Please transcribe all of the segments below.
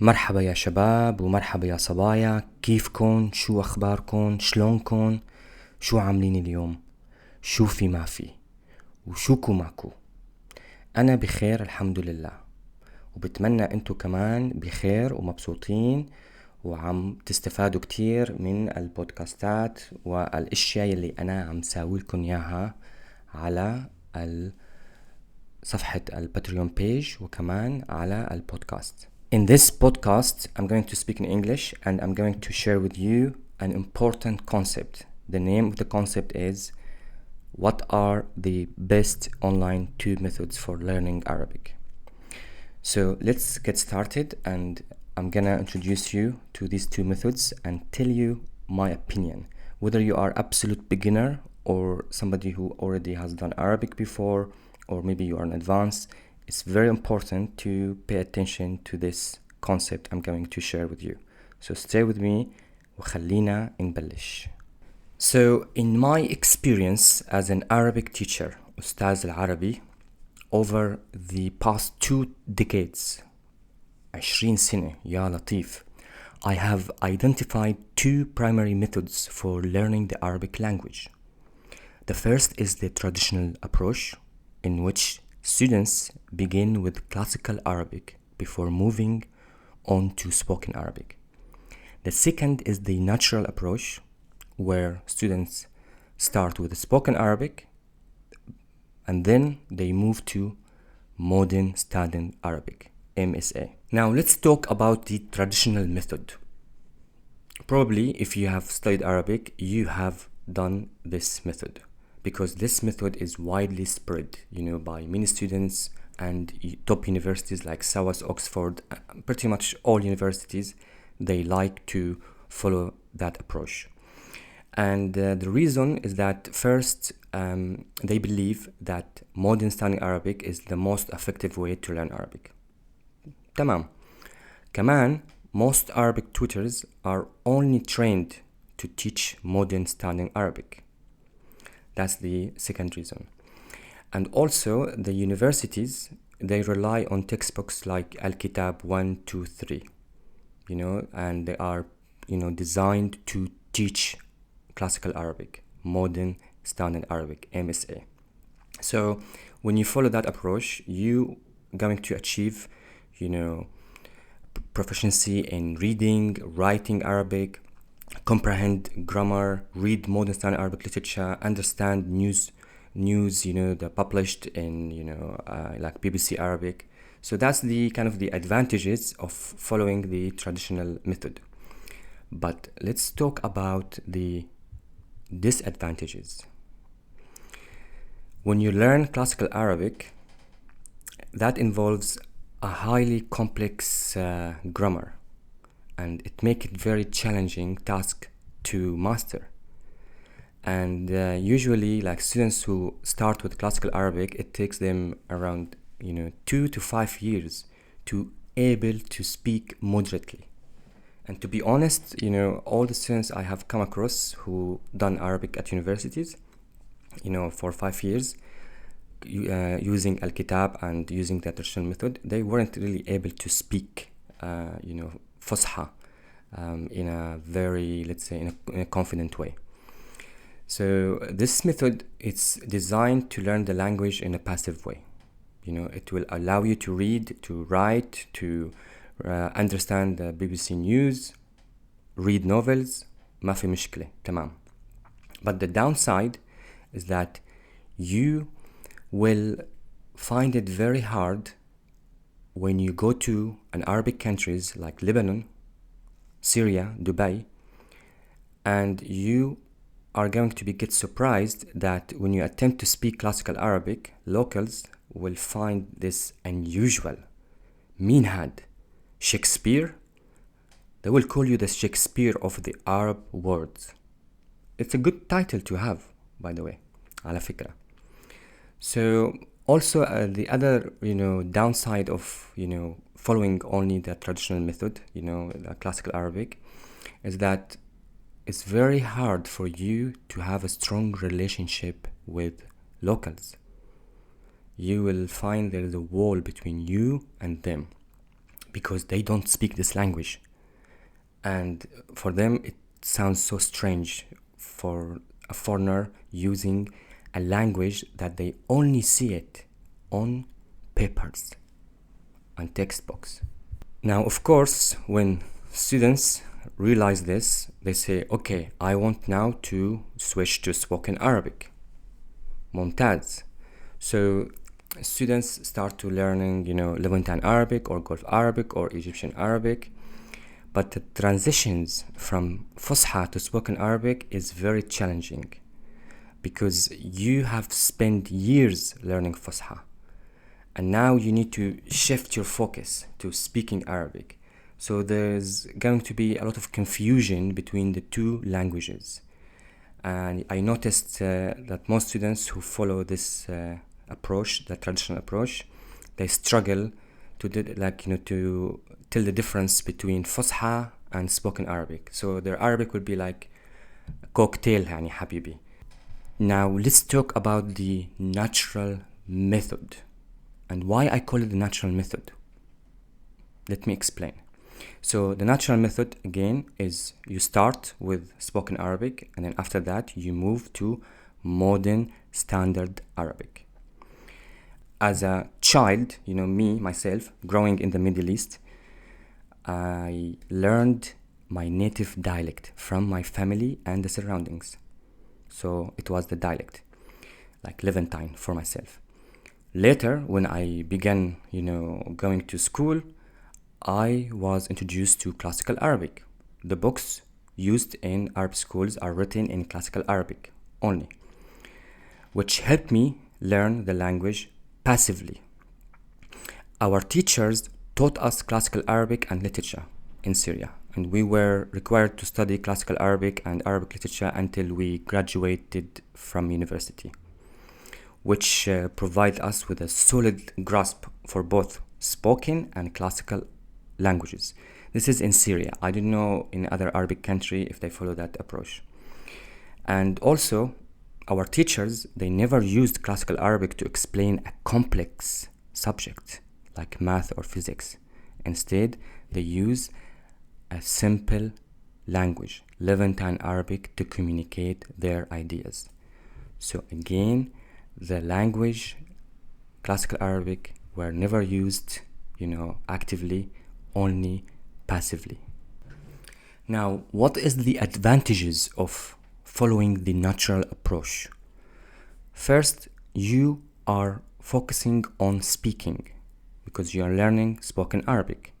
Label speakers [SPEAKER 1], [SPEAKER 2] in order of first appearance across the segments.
[SPEAKER 1] مرحبا يا شباب ومرحبا يا صبايا، كيفكن؟ شو أخباركن؟ شلونكن؟ شو عاملين اليوم؟ شو في ما في؟ وشوكو ماكو؟ أنا بخير الحمد لله، وبتمنى أنتو كمان بخير ومبسوطين وعم تستفادوا كتير من البودكاستات والاشياء اللي أنا عم ساويلكن إياها على صفحة الباتريون بيج وكمان على البودكاست. In this podcast, I'm going to speak in English and I'm going to share with you an important concept. The name of the concept is what are the best online tube methods for learning Arabic. So let's get started, and I'm gonna introduce you to these two methods and tell you my opinion. Whether you are absolute beginner or somebody who already has done Arabic before, or maybe you are an advanced, it's very important to pay attention to this concept I'm going to share with you. So stay with me وخلينا نبلش. So in my experience as an Arabic teacher, أستاذ العربي, over the past 2 decades, 20 سنة يا لطيف, I have identified 2 primary methods for learning the Arabic language. The first is the traditional approach, in which students begin with classical Arabic before moving on to spoken Arabic. The second is the natural approach, where students start with spoken Arabic and then they move to modern standard Arabic, MSA. Now let's talk about the traditional method. Probably if you have studied Arabic, you have done this method, because this method is widely spread, by many students and top universities like SOAS, Oxford, pretty much all universities, they like to follow that approach. And the reason is that first, they believe that modern standard Arabic is the most effective way to learn Arabic. تمام. كمان, most Arabic tutors are only trained to teach modern standard Arabic. That's the second reason. And also, the universities, they rely on textbooks like Al-Kitab 1, 2, 3, and they are, designed to teach classical Arabic, modern standard Arabic, MSA. So when you follow that approach, you going to achieve, proficiency in reading, writing Arabic, comprehend grammar, read modern standard Arabic literature, understand news, that published in, like BBC Arabic. So that's the kind of the advantages of following the traditional method. But let's talk about the disadvantages. When you learn classical Arabic, that involves a highly complex grammar, and it makes it very challenging task to master. And usually, like students who start with classical Arabic, it takes them around 2 to 5 years to able to speak moderately. And to be honest, all the students I have come across who done Arabic at universities, for 5 years, using Al-Kitab and using the traditional method, they weren't really able to speak, Fusha, in a very, let's say, in a confident way. So this method, it's designed to learn the language in a passive way. It will allow you to read, to write, to understand the BBC news, read novels, ما في مشكلة, تمام. But the downside is that you will find it very hard when you go to an Arabic countries like Lebanon, Syria, Dubai, and you are going to get surprised that when you attempt to speak classical Arabic, locals will find this unusual. مين هاد؟ Shakespeare? They will call you the Shakespeare of the Arab words. It's a good title to have, by the way, على فكرة. So also the other, downside of, following only the traditional method, the classical Arabic, is that it's very hard for you to have a strong relationship with locals. You will find there is a wall between you and them, because they don't speak this language. And for them, it sounds so strange for a foreigner using a language that they only see it on papers and textbooks. Now, of course, when students realize this, they say, okay, I want now to switch to spoken Arabic. Mumtaz. So students start to learning, Levantine Arabic or Gulf Arabic or Egyptian Arabic. But the transitions from Fusha to spoken Arabic is very challenging because you have spent years learning Fusha. And now you need to shift your focus to speaking Arabic. So there's going to be a lot of confusion between the two languages. And I noticed that most students who follow this approach, the traditional approach, they struggle to tell the difference between Fusha and spoken Arabic. So their Arabic would be like cocktail, يعني حبيبي. Now let's talk about the natural method and why I call it the natural method. Let me explain. So the natural method again is you start with spoken Arabic and then after that you move to modern standard Arabic. As a child, myself, growing in the Middle East, I learned my native dialect from my family and the surroundings. So it was the dialect, like Levantine for myself. Later, when I began, going to school, I was introduced to classical Arabic. The books used in Arab schools are written in classical Arabic only, which helped me learn the language passively. Our teachers taught us classical Arabic and literature in Syria, and we were required to study classical Arabic and Arabic literature until we graduated from university, which provide us with a solid grasp for both spoken and classical languages. This is in Syria. I don't know in other Arabic country if they follow that approach. And also, our teachers, they never used classical Arabic to explain a complex subject like math or physics. Instead, they use a simple language, Levantine Arabic, to communicate their ideas. So again, the language, classical Arabic, were never used, actively, only passively. Now, what is the advantages of following the natural approach? First, you are focusing on speaking because you are learning spoken Arabic.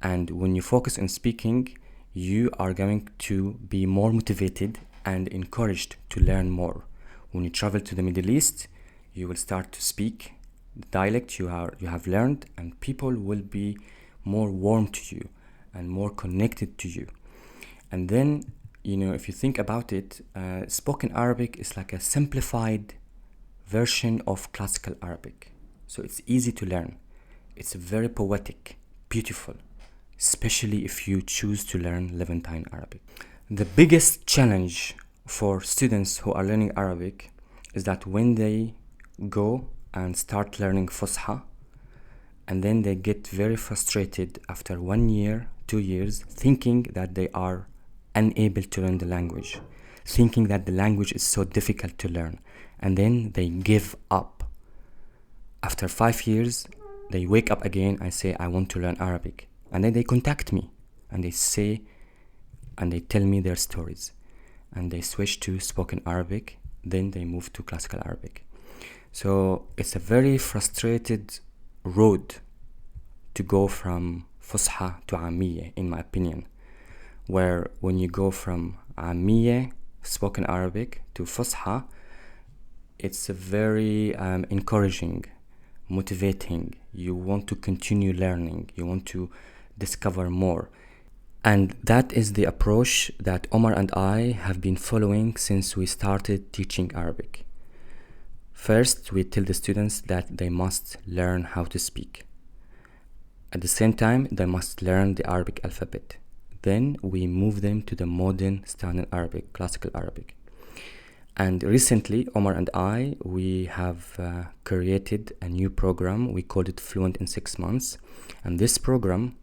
[SPEAKER 1] And when you focus on speaking, you are going to be more motivated and encouraged to learn more. When you travel to the Middle East, you will start to speak the dialect you have learned, and people will be more warm to you and more connected to you. And then, if you think about it, spoken Arabic is like a simplified version of classical Arabic. So it's easy to learn. It's very poetic, beautiful, especially if you choose to learn Levantine Arabic. The biggest challenge for students who are learning Arabic is that when they go and start learning Fusha, and then they get very frustrated after 1 year, 2 years, thinking that they are unable to learn the language, thinking that the language is so difficult to learn, and then they give up. After 5 years, they wake up again and say, I want to learn Arabic. And then they contact me and they say, and they tell me their stories. And they switch to spoken Arabic, then they move to classical Arabic. So it's a very frustrated road to go from Fusha to Amiyya, in my opinion, where when you go from Amiyya, spoken Arabic, to Fusha, it's a very encouraging, motivating. You want to continue learning, you want to discover more. And that is the approach that Omar and I have been following since we started teaching Arabic. First, we tell the students that they must learn how to speak. At the same time, they must learn the Arabic alphabet. Then we move them to the modern standard Arabic, classical Arabic. And recently, Omar and I, we have created a new program. We called it Fluent in 6 months. And this program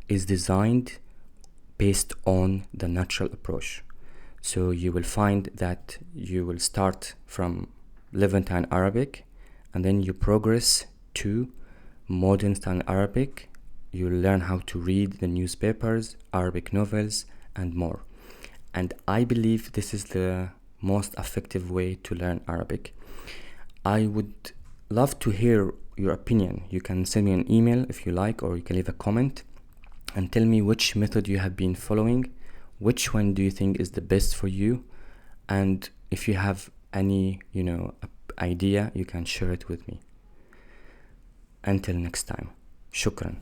[SPEAKER 1] is designed based on the natural approach. So you will find that you will start from Levantine Arabic, and then you progress to modern style Arabic. You learn how to read the newspapers, Arabic novels, and more. And I believe this is the most effective way to learn Arabic. I would love to hear your opinion. You can send me an email if you like, or you can leave a comment and tell me which method you have been following, which one do you think is the best for you, and if you have any, idea, you can share it with me. Until next time, shukran.